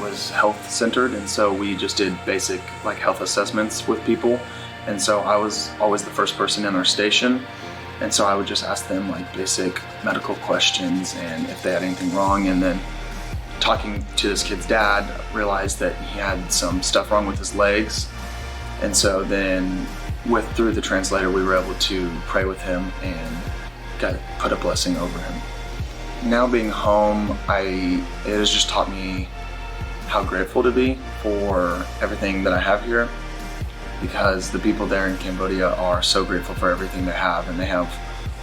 was health centered, and so we just did basic like health assessments with people. And so I was always the first person in our station, and so I would just ask them like basic medical questions and if they had anything wrong. And then talking to this kid's dad, realized that he had some stuff wrong with his legs. And so then through the translator, we were able to pray with him and put a blessing over him. Now being home, it has just taught me how grateful to be for everything that I have here, because the people there in Cambodia are so grateful for everything they have, and they have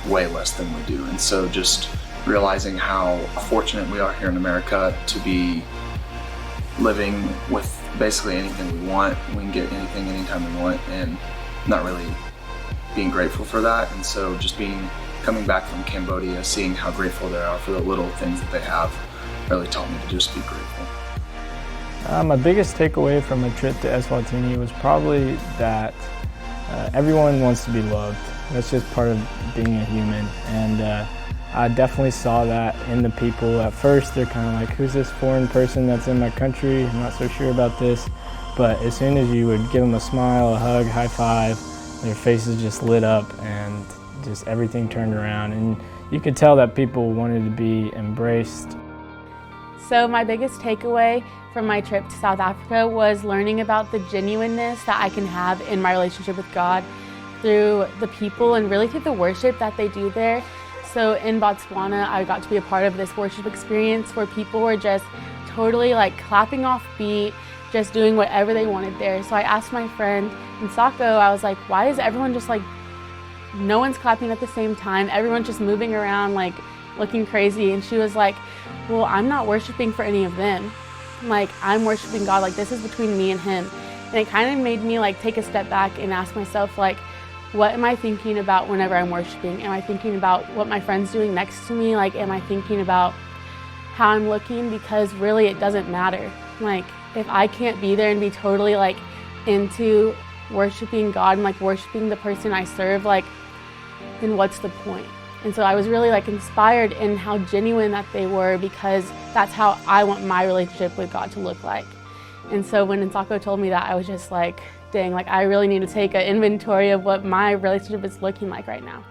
way less than we do. And so just realizing how fortunate we are here in America to be living with basically anything we want. We can get anything anytime we want, and not really being grateful for that. And so just coming back from Cambodia, seeing how grateful they are for the little things that they have, really taught me to just be grateful. My biggest takeaway from my trip to Eswatini was probably that everyone wants to be loved. That's just part of being a human, and I definitely saw that in the people. At first they're kind of like, who's this foreign person that's in my country? I'm not so sure about this. But as soon as you would give them a smile, a hug, high five, their faces just lit up and just everything turned around, and you could tell that people wanted to be embraced. So my biggest takeaway from my trip to South Africa was learning about the genuineness that I can have in my relationship with God through the people and really through the worship that they do there. So in Botswana, I got to be a part of this worship experience where people were just totally like clapping off beat, just doing whatever they wanted there. So I asked my friend Nsako, I was like, why is everyone just like, no one's clapping at the same time, everyone's just moving around like looking crazy? And she was like, well, I'm not worshiping for any of them. Like, I'm worshiping God, like this is between me and him. And it kind of made me like take a step back and ask myself, like, what am I thinking about whenever I'm worshiping? Am I thinking about what my friend's doing next to me? Like, am I thinking about how I'm looking? Because really it doesn't matter. Like, if I can't be there and be totally like into worshiping God and like worshiping the person I serve, like, then what's the point? And so I was really like inspired in how genuine that they were, because that's how I want my relationship with God to look like. And so when Nsako told me that, I was just like, dang, like I really need to take an inventory of what my relationship is looking like right now.